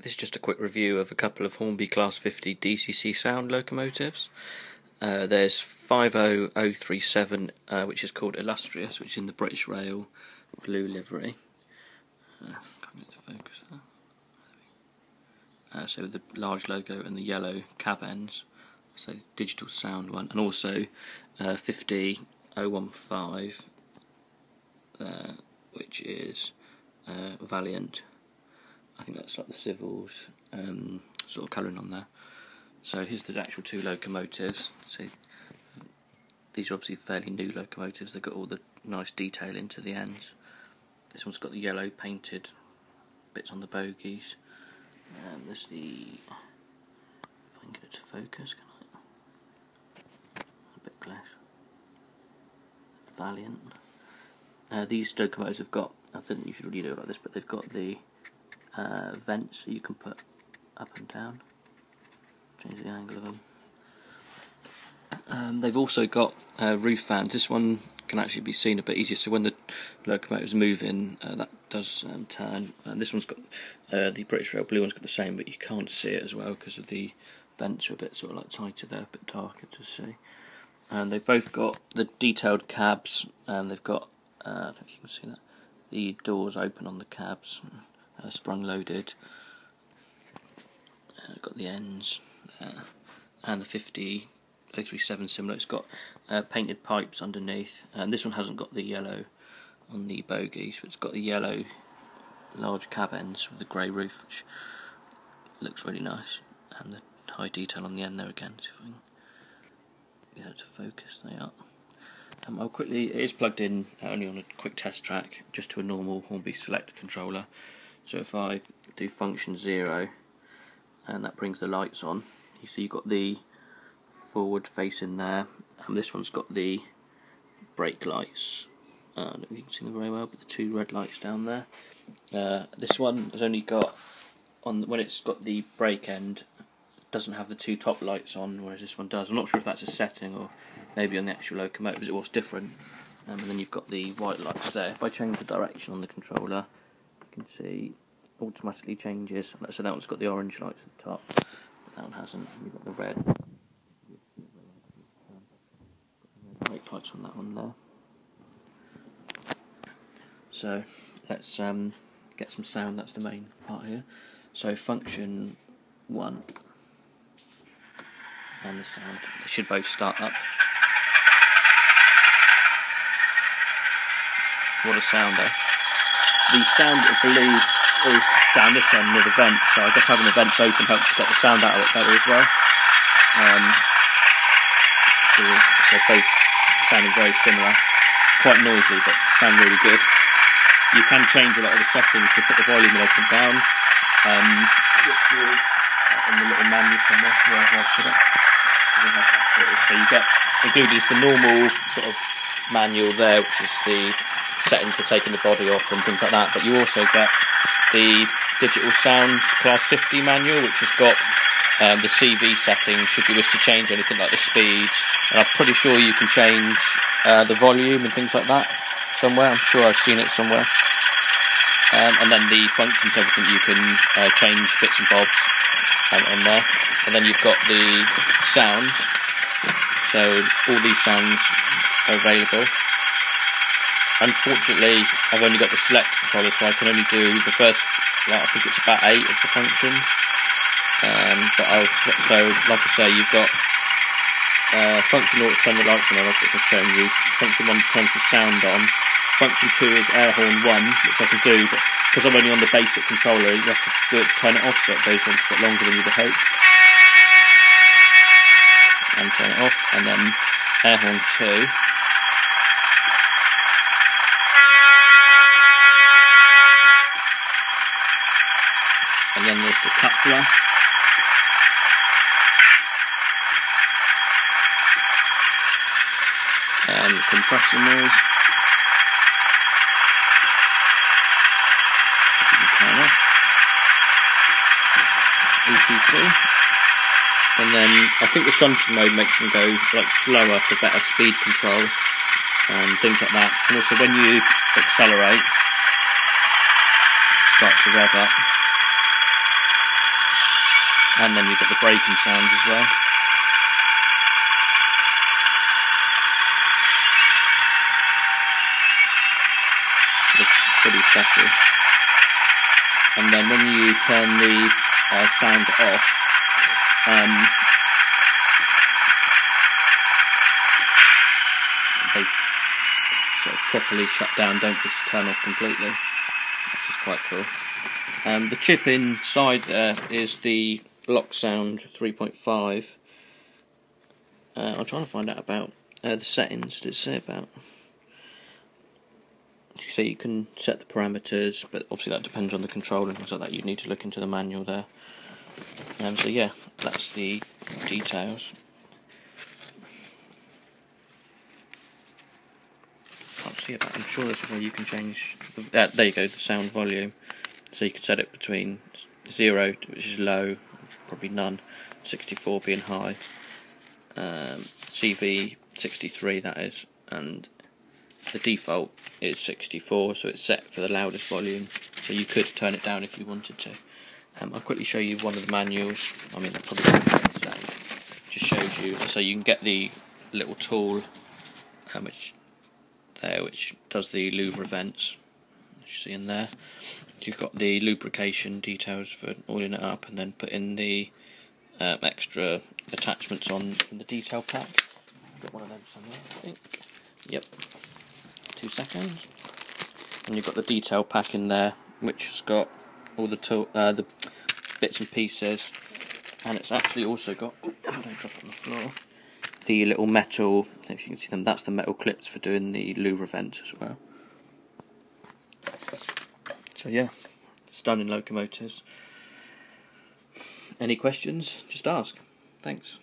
This is just a quick review of a couple of Hornby Class 50 DCC sound locomotives. There's 50037, which is called Illustrious, which is in the British Rail blue livery. Can't get it to focus there. So with the large logo and the yellow cab ends, so digital sound one, and also 50015, which is Valliant. I think that's like the civils sort of colouring on there. So here's the actual two locomotives. So these are obviously fairly new locomotives. They've got all the nice detail into the ends. This one's got the yellow painted bits on the bogies. There's the, if I can get it to focus, can I? A bit close. Valliant. These locomotives have got, I think you should really do it like this, but they've got the vents so you can put up and down, change the angle of them. They've also got roof fans. This one can actually be seen a bit easier, so when the locomotive's moving, that does turn. And this one's got the British Rail blue one's got the same, but you can't see it as well because of the vents are a bit sort of like tighter there, a bit darker to see. And they've both got the detailed cabs, and they've got I don't know if you can see that, the doors open on the cabs. Sprung loaded. Got the ends and the 50037 similar. It's got painted pipes underneath, and this one hasn't got the yellow on the bogies, but it's got the yellow large cab ends with the grey roof, which looks really nice, and the high detail on the end there again. So if I can get it to focus, they are. I'll quickly. It is plugged in only on a quick test track, just to a normal Hornby Select controller. So if I do function 0, and that brings the lights on, you see you've got the forward facing there, and this one's got the brake lights. I don't know if you can see them very well, but the two red lights down there. This one has only got, when it's got the brake end, doesn't have the two top lights on, whereas this one does. I'm not sure if that's a setting, or maybe on the actual locomotives it was different. And then you've got the white lights there. If I change the direction on the controller, you can see automatically changes. So that one's got the orange lights at the top, but that one hasn't. You've got the red brake lights on that one there. So let's get some sound. That's the main part here. So function 1 and the sound, they should both start up. What a sound, eh? The sound, I believe, is down this end near the vent, so I guess having the vents open helps to get the sound out of it better as well. So both sounding very similar, quite noisy, but sound really good. You can change a lot of the settings to put the volume and everything down, which is in the little menu somewhere, wherever I put it. So you get included is the normal sort of manual there, which is the settings for taking the body off and things like that, but you also get the digital sound class 50 manual, which has got the CV settings should you wish to change anything like the speeds, and I'm pretty sure you can change the volume and things like that somewhere. I'm sure I've seen it somewhere. And then the functions, everything you can change bits and bobs on there. And then you've got the sounds, so all these sounds are available. Unfortunately, I've only got the select controller, so I can only do the first, well, I think it's about 8 of the functions. So, like I say, you've got function 0 is turn the lights on and off, which I've shown you. Function 1 turns the sound on. Function 2 is air horn 1, which I can do, but because I'm only on the basic controller, you have to do it to turn it off, so it goes on a bit longer than you'd hope. And turn it off, and then air horn 2. And then there's the coupler. And the compressor noise, which you can turn off. ETC. And then I think the shunting mode makes them go like slower for better speed control and things like that. And also when you accelerate, start to rev up. And then you've got the braking sounds as well. Pretty special. And then when you turn the sound off, they sort of properly shut down, don't just turn off completely, which is quite cool. The chip inside there is the Lock Sound 3.5. I'm trying to find out about the settings. Did it say about? So you can set the parameters, but obviously that depends on the controller and things like that. You'd need to look into the manual there. So yeah, that's the details. Can't see it, but I'm sure there's a way you can change. There you go, the sound volume. So you can set it between 0, which is low, probably none, 64 being high, CV 63 that is, and the default is 64, so it's set for the loudest volume, so you could turn it down if you wanted to. I'll quickly show you one of the manuals. I mean, that probably won't be the same. Just shows you, so you can get the little tool which does the lubricants, as you see in there. You've got the lubrication details for oiling it up, and then put in the extra attachments on from the detail pack. Got one of them somewhere, I think. Yep. 2 seconds. And you've got the detail pack in there, which has got all the bits and pieces, and it's actually also got, if I don't drop it on the floor, the little metal, if you can see them, that's the metal clips for doing the lubricants as well. So yeah, it's done in Locomotives. Any questions? Just ask. Thanks.